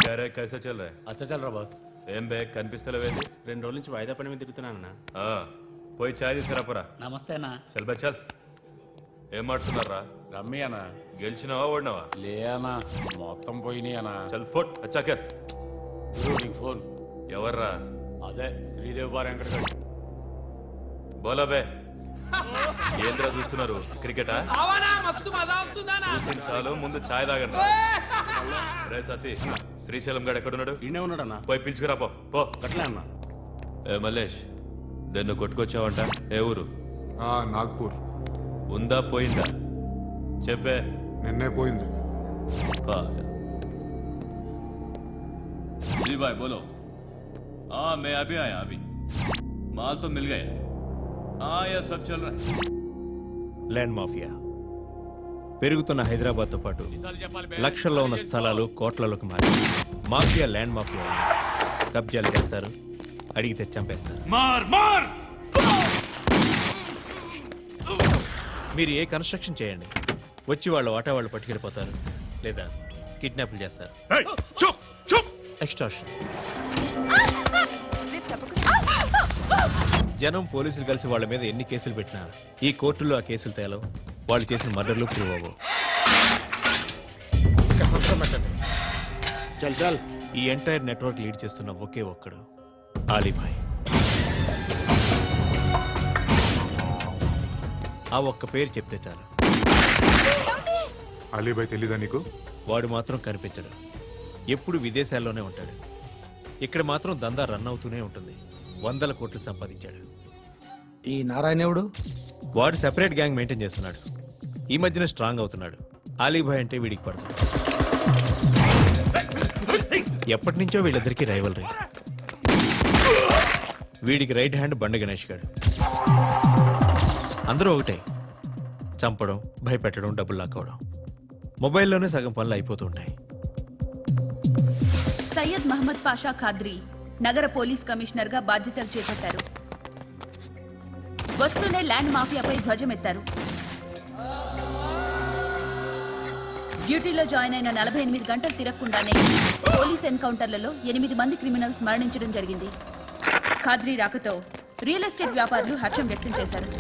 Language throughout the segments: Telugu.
क्या रे कैसा चल रहा है? अच्छा चल रहा बॉस. ఏం బే కనిపిస్తలేవేంది? 2 రోజుల నుంచి వాయిదా పని మీద తిరుగుతున్నానన్నా. పోయి చాయ్ తీసుకురాపరా. నమస్తే అన్న. చల్ బే చల్. ఏం మాట్లాడుతున్నారా? రమ్మి అన్న. గెలిచినావా ఓడినావా? లే అన్న, మొత్తం పోయినాయి అన్న. చల్ ఫోట్ అచ్చాకర్. నీకు ఫోన్. ఎవర్రా? అదే శ్రీదేవి బార్ వెంకటగడ్. బోలా బే. ఏంద్రా చూస్తున్నారు? క్రికెటా? చాలు ముందు ఛాయ్ తాగండి. రే సతీ, శ్రీశైలం గడు ఎక్కడున్నాడు? ఈయనే ఉన్నాడన్న. పోయి పిలుచుకురా పో. అట్లే అన్న. ఏ మల్లేష్, దన్ను కొట్టుకొచ్చావంట. ఏ ఊరు? నాగ్పూర్. ఉందా పోయిందా చెప్పే. నిన్నే పోయింది. जी भाई बोलो. हाँ मैं अभी आया अभी. माल तो मिल गया. हाँ यह सब चल रहा है. ల్యాండ్ మాఫియా పెరుగుతున్న హైదరాబాద్తో పాటు లక్షల్లో ఉన్న స్థలాలు కోట్లలోకి మారి మాఫియా ల్యాండ్ మాఫియా కబ్జాలు చేస్తారు, అడిగితే చంపేస్తారు. మీరు ఏ కన్స్ట్రక్షన్ చేయండి, వచ్చి వాళ్ళ వాటా వాళ్ళు పట్టుకెళ్ళిపోతారు, లేదా కిడ్నాప్లు చేస్తారు. ఎక్స్టార్షన్. జనం పోలీసులు కలిసి వాళ్ళ మీద ఎన్ని కేసులు పెట్టినా ఈ కోర్టులో ఆ కేసులు తేలవు, వాళ్ళు చేసిన మర్డర్లు ప్రూవ్ అవ్వవు. చల్ చల్. ఈ ఎంటైర్ నెట్వర్క్ లీడ్ చేస్తున్న ఒకే ఒక్కడు ఆలీభాయ్. ఆ ఒక్క పేరు చెప్తే చాలు. అలీబాయ్ తెలీదా నీకు? వాడు మాత్రం కనిపించడు, ఎప్పుడు విదేశాల్లోనే ఉంటాడు. ఇక్కడ మాత్రం దందా రన్ అవుతూనే ఉంటుంది. 100 కోట్లు సంపాదించాడు. ఈ నారాయణవుడు వాడు సెపరేట్ గ్యాంగ్ మెయింటైన్ చేస్తున్నాడు. ఈ మధ్యన స్ట్రాంగ్ అవుతున్నాడు. ఆలీభాయ్ అంటే వీడికి పడుతుంది. ఎప్పటి నుంచో వీళ్ళిద్దరికి రైవలరీ. వీడికి రైట్ హ్యాండ్ బండ గణేష్ గాడు. అందరూ ఒకటే, చంపడం, భయపెట్టడం, డబ్బులు లాక్కోవడం. మొబైల్లోనే సగం పనులు అయిపోతూ ఉంటాయి. సయ్యద్ మహమ్మద్ పాషా ఖాద్రీ నగర పోలీస్ కమిషనర్ గా బాధ్యతలు చేపట్టారు. వస్తూనే ల్యాండ్ మాఫియాపై ధ్వజమెత్తారు. డ్యూటీలో జాయిన్ అయిన 48 గంటలు తిరగకుండానే పోలీస్ ఎన్కౌంటర్లలో 8 మంది క్రిమినల్స్ మరణించడం జరిగింది. ఖాద్రీ రాకతో రియల్ ఎస్టేట్ వ్యాపారులు హర్షం వ్యక్తం చేశారు.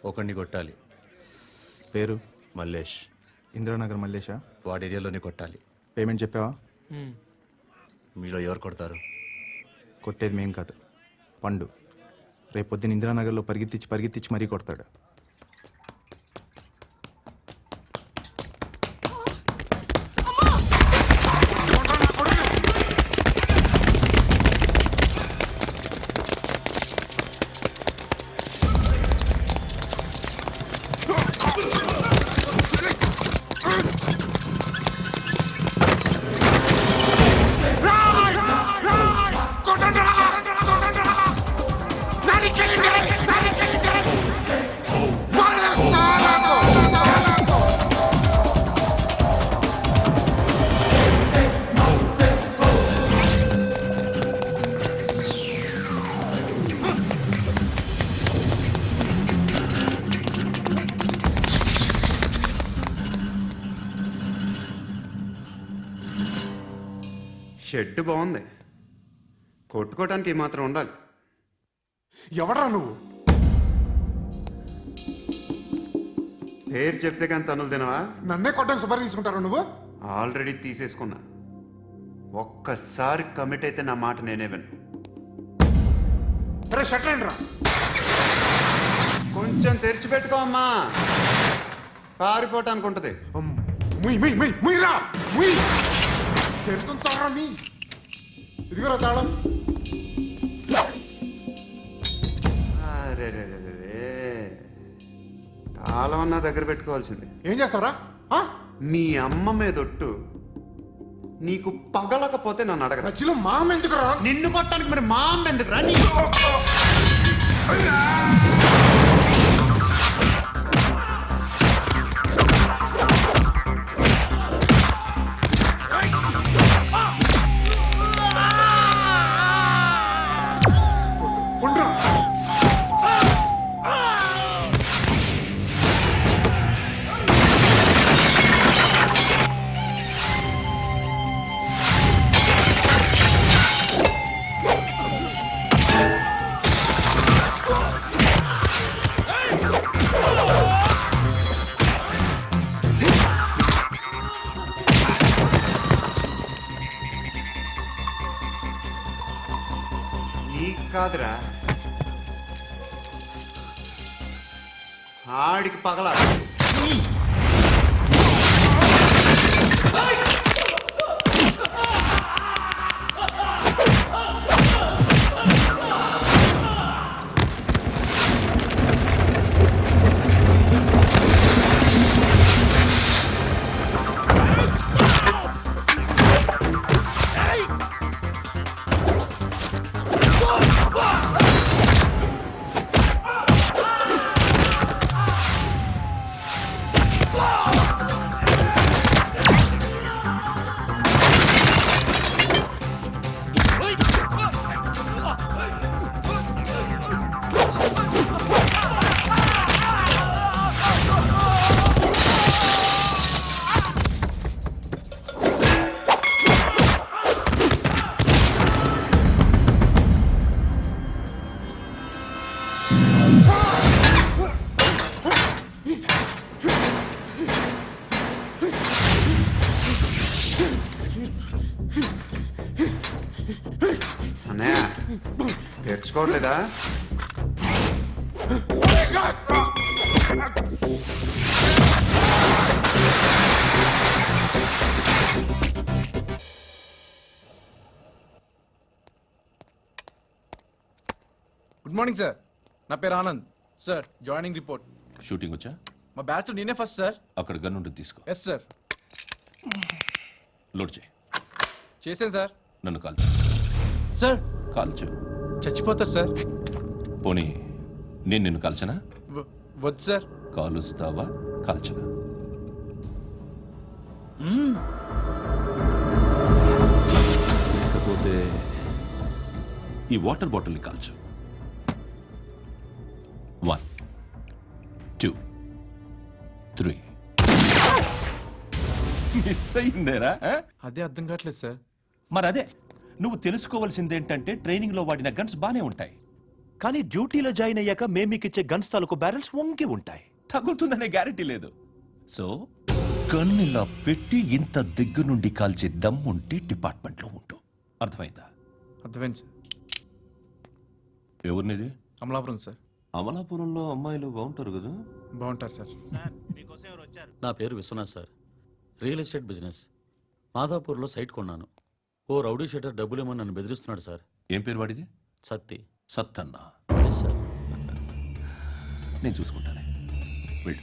ఒకడిని కొట్టాలి. పేరు? మల్లేష్. ఇందిరానగర్ మల్లేషా? వాడి ఏరియాలోనే కొట్టాలి. పేమెంట్ చెప్పావా? మీలో ఎవరు కొడతారు? కొట్టేది మేం కాదు, పండు. రేపొద్దున ఇందిరానగర్లో పరిగెత్తించి మరీ కొడతాడు. షెడ్ బాగుంది, కొట్టుకోవటానికి మాత్రం ఉండాలి. ఎవడరా నువ్వు? పేరు చెప్తే కానీ తనులు తినవా? నన్నే కొట్టడానికి సుపారీ తీసుకుంటారా నువ్వు? ఆల్రెడీ తీసేసుకున్నా. ఒక్కసారి కమిట్ అయితే నా మాట నేనే విను. షట్ రా. కొంచెం తెరిచిపెట్టుకో అమ్మా, పారిపోవటానికి ఉంటుంది. తెరుస్తుంచారా మీ? ఇదిగోరా తాళం. అరే తాళం అన్నా దగ్గర పెట్టుకోవాల్సింది. ఏం చేస్తారా? నీ అమ్మ మీదొట్టు, నీకు పగలకపోతే నన్ను అడగ. మధ్యలో మా అమ్మ ఎందుకురా? నిన్ను కొట్టడానికి మరి మా అమ్మ ఎందుకురా? కాదురా, ఆడికి పగల. అన్నయ్య తెరుచుకోవట్లేదా? గుడ్ మార్నింగ్ సార్, నా పేరు Anand sir. Joining report. Shooting వచ్చా? మా బ్యాచ్ నేనే ఫస్ట్ సార్. అక్కడ గన్ ఉంటుంది, తీసుకో. Yes sir. లోడ్ చేయి. చేశాను సార్. నన్ను కాల్చు. సార్ కాల్చు. చచ్చిపోతారు సార్. పోనీ నేను నిన్ను కాల్చనా? వద్దు సార్. కాలుస్తావా కాల్చనా? లేకపోతే ఈ వాటర్ బాటిల్ని కాల్చు. 1 2 3. మిస్ అయిందేరా? అదే అర్థం కావట్లేదు సార్. మరి అదే నువ్వు తెలుసుకోవాల్సిందేంటంటే ట్రైనింగ్లో వాడిన గన్స్ బానే ఉంటాయి, కానీ డ్యూటీలో జాయిన్ అయ్యాక మేము మీకు ఇచ్చే గన్స్ తాలూకు బ్యారెల్స్ వంగి ఉంటాయి. తగులుతుందనే గ్యారెంటీ లేదు. సో గన్ ఇలా పెట్టి ఇంత దగ్గర నుండి కాల్చే దమ్ ఉంటే డిపార్ట్మెంట్లో ఉంటూ. అర్థమైందా? అర్థమైంది సార్. ఎవరినిది? అమలాపురం సార్. అమలాపురంలో అమ్మాయిలు బాగుంటారు కదా? బాగుంటారు సార్. నా పేరు Viswanath sir. Real estate business. మాదాపూర్లో సైట్ కొన్నాను. ఓ రౌడీ షీటర్ డబ్బులు ఏమో నన్ను బెదిరిస్తున్నాడు సార్. ఏం పేరు వాడిది? సత్తి. సత్తన్న. Yes sir. నేను చూసుకుంటానే, వెళ్ళు.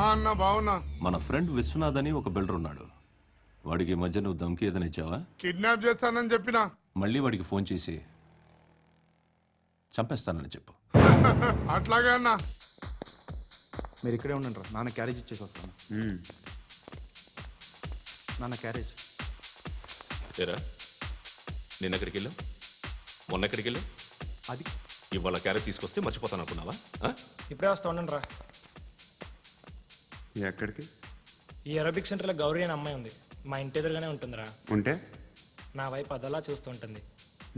అన్న బావున్నా. మన ఫ్రెండ్ విశ్వనాథ్ అని ఒక బిల్డర్ ఉన్నాడు. వాడికి ఈ మధ్య నువ్వు దమ్కి ఏదైనా ఇచ్చావా? కిడ్నాప్ చేస్తానని చెప్పినా. మళ్ళీ వాడికి ఫోన్ చేసి చంపేస్తానని చెప్పు. అట్లాగే అన్న. మీరు ఇక్కడే ఉండండి రా, నాన్న క్యారేజ్ ఇచ్చేసి వస్తాను. నాన్న క్యారేజ్. ఏరా, నిన్న ఎక్కడికి వెళ్ళావు? మొన్న ఎక్కడికి వెళ్ళావు? అది ఇవాళ క్యారెట్ తీసుకొస్తే మర్చిపోతాను అనుకున్నావా? ఇప్పుడే వస్తా ఉండండి రా. ఎక్కడికి? ఈ అరబిక్ సెంటర్లో గౌరీ అనే అమ్మాయి ఉంది. మా ఇంటి ఎదురుగానే ఉంటుందిరా. ఉంటే నా వైపు అదలా చూస్తూ ఉంటుంది.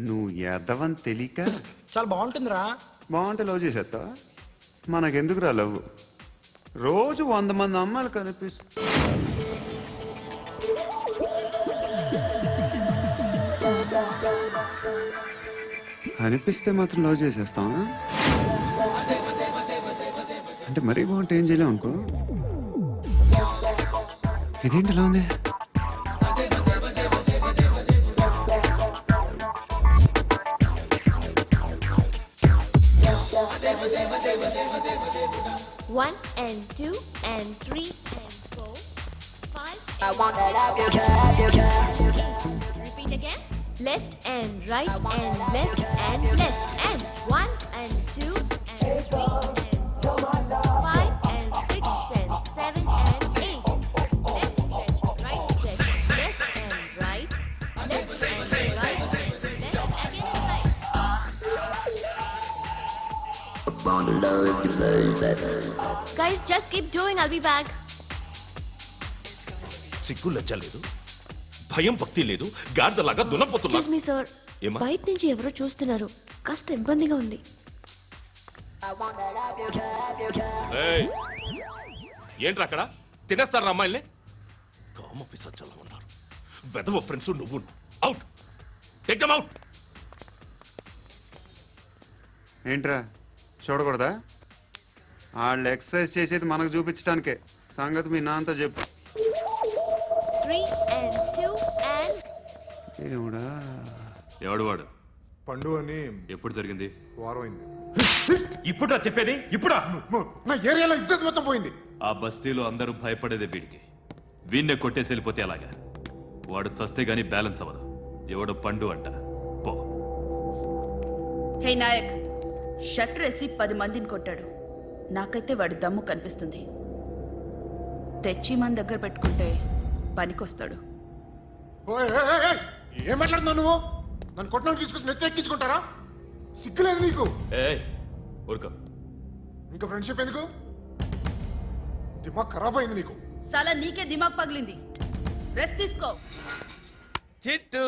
నువ్వు ఎదవని తెలియక చాలా బాగుంటుందిరా. బాగుంటే లవ్ చేసేస్తావా? మనకెందుకురా లవ్? రోజు 100 మంది అమ్మాయిలు కనిపిస్తే మాత్రం లవ్ చేసేస్తాం. అంటే మరీ బాగుంటే ఏం చేయలేం అనుకో. ఇదేంటి ఇలా ఉంది? One and 2 and 3 and 4, 5. I want that up your cap. Repeat again. Left and right and left and left and 1 and 2 and 3 and 4, 5 and 6 and 7 and 8. Left stretch, right stretch, left and right, left and right and left again and right. Guys, just keep doing. I'll be back. సిగ్గు లజ్జ లేదు, భయం భక్తి లేదు, గాడిదలాగా దున్నపోతున్నా. Excuse me, sir. ఏమా? బయట నుంచి ఎవరో చూస్తున్నారు. కాస్త ఇబ్బందిగా ఉంది. ఏయ్, ఏంట్రా అక్కడ? తినేస్తారా అమ్మాయిల్ని? కామ పిశాచాలా ఉన్నారు. వెదవ ఫ్రెండ్స్ నువ్వు అవుట్ టేక్ దెమ్ అవుట్. ఏంట్రా చూడకూడదా? వాళ్ళు ఎక్సర్సైజ్ చేసేది మనకు చూపించడానికే. సంగతి మీ నాన్నతో చెప్పు. 3 and 2 and ఏముడా ఎవడు వాడు? పండు అని ఎప్పుడు జరిగింది? వారం అయింది. ఇప్పుడా చెప్పేది? ఇప్పుడా? నా ఏరియాలో ఇజ్జత్ మొత్తం పోయింది. ఆ బస్తీలో అందరూ భయపడేదే వీడికి. వీణ్ణే కొట్టేసి వెళ్ళిపోతే అలాగా? వాడు చస్తే గానీ బ్యాలెన్స్ అవ్వదు. ఎవడో పండు అంట. పో. హే నాయక్, షట్టర్ వేసి 10 మందిని కొట్టాడు. నాకైతే వాడి దమ్ము కనిపిస్తుంది. తెచ్చి మన దగ్గర పెట్టుకుంటే పనికొస్తాడు. ఓయ్, ఏయ్, ఏయ్, ఏయ్, ఏం మాట్లాడుతున్నావు నువ్వు? నన్ను కొట్టడానికి తీసుకొచ్చి నెత్తి ఎక్కించుకుంటారా? సిగ్గులేదు నీకు? ఏయ్ ఊరుకో. ఇంకా ఫ్రెండ్షిప్ ఎందుకు? దిమాగ్ ఖరాబ్ అయింది నీకు. సాలా నీకే దిమాగ్ పగిలింది. రెస్ట్ తీసుకో. చిట్టు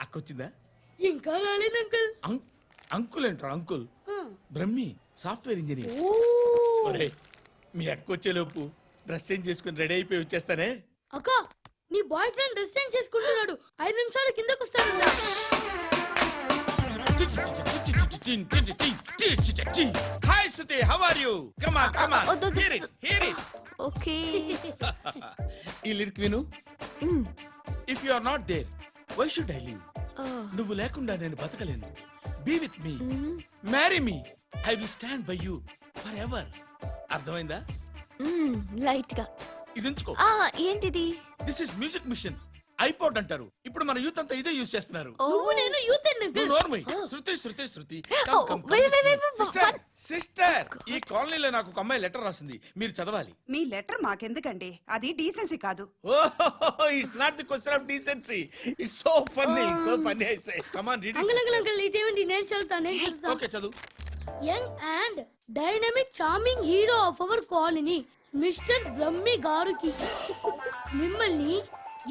అక్కొచ్చిందా? ఇంకా రాలేదు అంకుల్. అంకుల్ ఏంట్రా అంకుల్? Brahmi software engineer. ఒరేయ్, మీ అక్కొచ్చేలోపు డ్రెస్ చేంజ్ చేసుకుని రెడీ అయిపోయి వచ్చేస్తానే. అక్క, నీ బాయ్ ఫ్రెండ్ డ్రెస్ చేంజ్ చేసుకుంటున్నాడు. 5 నిమిషాలు కిందకు వస్తాడు. Hi Shruti, how are you? Come on come on, hear it. Okay. ఈ లిరిక్ విను. If you are not there, why should I live? నువ్వు లేకుండా నేను బతకలేను. Be with me, marry me, I will stand by you forever. అర్థమైందా? లైట్ గా. ఇది ఉంచుకో. ఏంటిది? This is music machine. IPod అంటారు. ఇప్పుడు మన యూత్ అంతా ఇదే యూజ్ చేస్తున్నారు. నువ్వు నేను యూత్ నువ్వు నోర్మై. శృతి శృతి శృతి. సిస్టర్, ఈ కాలనీలో నాకు ఒక అమ్మాయి లెటర్ రాసింది, మీరు చదవాలి. మీ లెటర్ మాకెందుకండి? అది డీసెన్సీ కాదు. Oh, it's not the question of decency. It's so funny, so funny. I say come on read uncle ఇదేంటి? నేను చదువుతాను. ఓకే చదువు. Young and dynamic charming hero of our colony mister Brahmi గారికి మిమ్మల్ని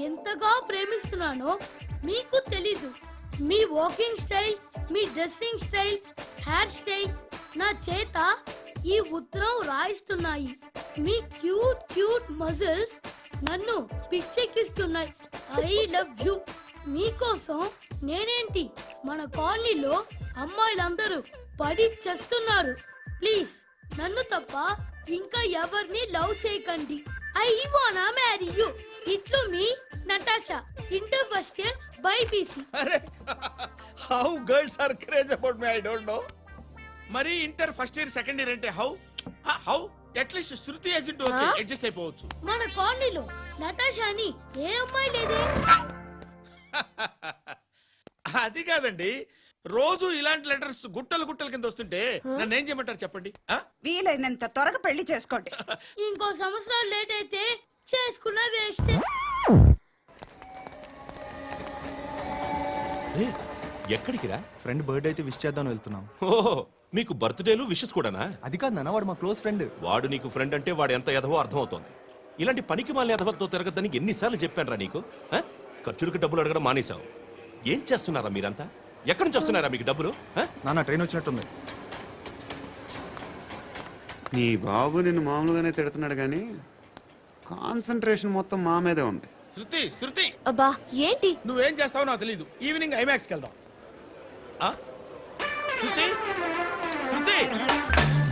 ఎంతగా ప్రేమిస్తున్నానో మీకు తెలీదు. మీ వాకింగ్ స్టైల్, మీ డ్రెస్సింగ్ స్టైల్, హెయిర్ స్టైల్ నా చేత ఈ ఉత్తరం రాయిస్తున్నాయి. మీ క్యూట్ క్యూట్ మజిల్స్ నన్ను పిచ్చెక్కిస్తున్నాయి. I love you. మీకోసం నేనేంటి, మన కాలనీలో అమ్మాయిలందరూ పడి చేస్తున్నారు. ప్లీజ్ నన్ను తప్ప ఇంకా ఎవరిని లవ్ చేయకండి. ఐ వానా మ్యారీ యూ. ఇట్లు మీ Natasha, inter first year BiPC. అరే, how girls are craze about me, I don't know. మరి inter first year second year అంటే how how at least Shruti agent okay, adjust అయిపోవచ్చు. మన కాలనీలో నటాషా అని ఏ అమ్మాయి లేదే. అది కాదండి, రోజు ఇలాంటి లెటర్స్ గుట్టలు గుట్టల కింద వస్తుంటే నన్ను ఏం చేయమంటారు చెప్పండి? వీలైనంత త్వరగా పెళ్లి చేసుకోండి. ఇంకో సంవత్సరాలు లేట్ అయితే చేసుకున్న వేస్ట్. ఎక్కడికి రా? ఫ్రెండ్ బర్త్డే అయితే విష్ చేద్దాం వెళ్తున్నాం. ఓహో, మీకు బర్త్డేలు విషెస్ కూడానా? అది కాదు నాన్న, వాడు మా క్లోజ్ ఫ్రెండ్. వాడు నీకు ఫ్రెండ్ అంటే వాడు ఎంత ఎదవో అర్థమవుతోంది. ఇలాంటి పనికి మాలిన ఎదవలతో తిరగద్దని ఎన్నిసార్లు చెప్పానురా నీకు? ఖర్చులకు డబ్బులు అడగడం మానేశావు. ఏం చేస్తున్నారా మీరంతా? ఎక్కడి నుంచి వస్తున్నారా మీకు డబ్బులు? నాన్న ట్రైన్ వచ్చినట్టుంది. నీ బాబు నిన్ను మామూలుగానే తిడుతున్నాడు కానీ కాన్సన్ట్రేషన్ మొత్తం మా మీదే ఉంది. శృతి శృతి, అబ్బా ఏంటి? నువ్వేం చేస్తావో నాకు తెలియదు. ఈవినింగ్ ఐమాక్స్కి వెళ్దాం. శృతి శృతి,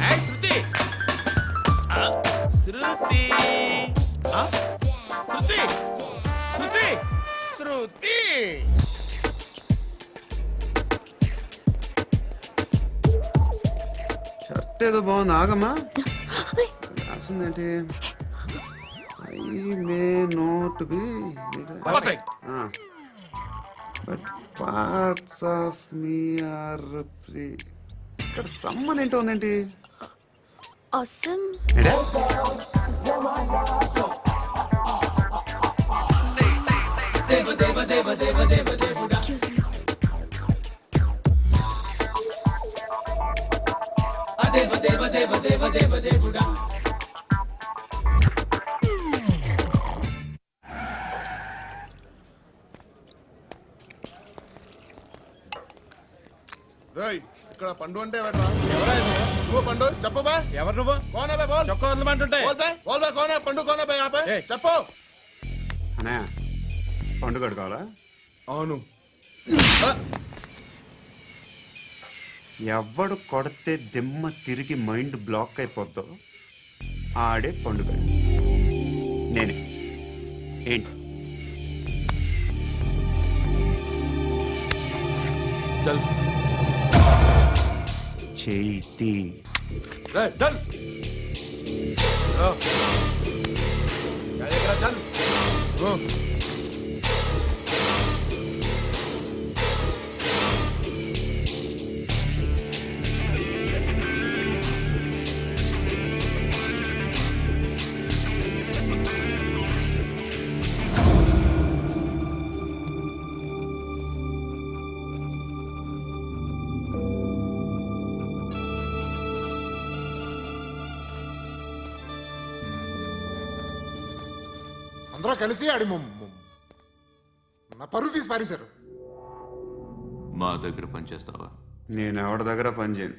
ఏయ్ శృతి, శృతి, శృతి, శృతి, శృతి. షర్ట్ ఏదో బాగుంది, ఆగమ్మా. రాసిందేంటి? I may not be perfect. But parts of me are free. ఇక్కడ సమ్మన్ ఏంటో ఉందేంటి? awesome. ఇక్కడ పండు అంటే ఎవరా? నువ్వు పండు చెప్పు బా. ఎవరు నువ్వు? కోనా బే బోల్. చొక్కా వదలమంటుంటే బోల్ బే కోనా పండు కోనా బే చెప్పు. అనే పండుగ కావాలా? అవును. ఎవడు కొడితే దిమ్మ తిరిగి మైండ్ బ్లాక్ అయిపోద్దో ఆడే పండుగ. నేనే. ఏంటి? చల్ చేతి చల్ చల్. అందరూ కలిసి ఆడి నా పరువు తీసి పారేశారు. మా దగ్గర పనిచేస్తావా? నేను ఎవరి దగ్గర పని చేయను.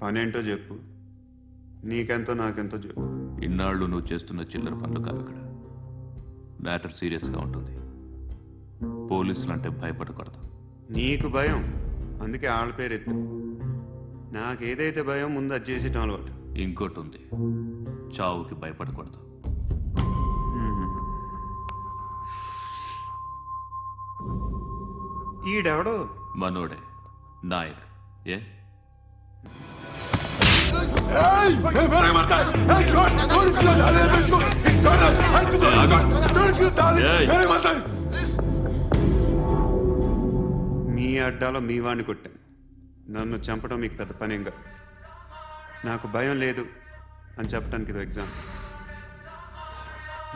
పని ఏంటో చెప్పు. నీకెంతో నాకెంతో చెప్పు. ఇన్నాళ్ళు నువ్వు చేస్తున్న చిల్లర పనులు కావు ఇక్కడ. మ్యాటర్ సీరియస్గా ఉంటుంది. పోలీసులు అంటే భయపడకూడదు. నీకు భయం, అందుకే ఆళ్ళ పేరు ఎత్తు. నాకేదైతే భయం ముందు అది చేసేటం అలవాటు. ఇంకోటి ఉంది, చావుకి భయపడకూడదు. ఈడెవడో మనోడే నాయక్. ఏ మీ అడ్డాలో మీ వాడిని కొట్టాను. నన్ను చంపడం మీకు పెద్ద పనేం కాదు. నాకు భయం లేదు అని చెప్పడానికి ఇది ఎగ్జామ్.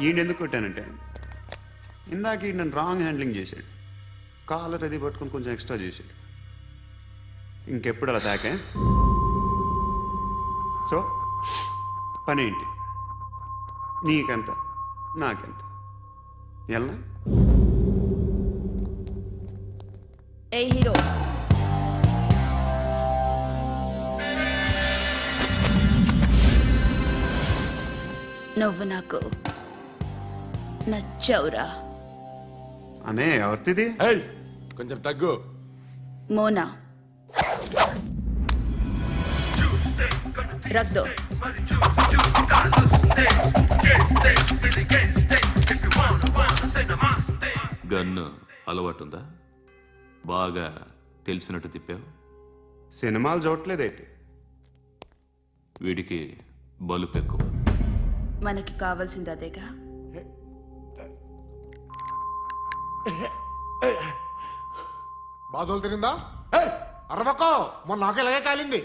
ఈయన ఎందుకు కొట్టానంటే ఇందాక ఈయన నన్ను రాంగ్ హ్యాండ్లింగ్ చేశాడు. కాలర్ అది పట్టుకొని కొంచెం ఎక్స్ట్రా చేశాడు. ఇంకెప్పుడు అలా తాకే. సో పని ఏంటి? నీకెంత నాకెంత ఎలా? ఏ హీరో, నువ్వు నాకు నచ్చావురా. అనే ఎవరిది? కొంచెం తగ్గు. మోనా రక్ దో. గన్ను అలవాటుందా? బాగా తెలిసినట్టు తిప్పావు. సినిమాలు చూడట్లేదేంటి? వీడికి బలుపు ఎక్కువ. మనకి కావాల్సింది అదేగా. బాధలు తిరిందా? అరవకో, మొన్న నాకు ఇలాగే కాలింది.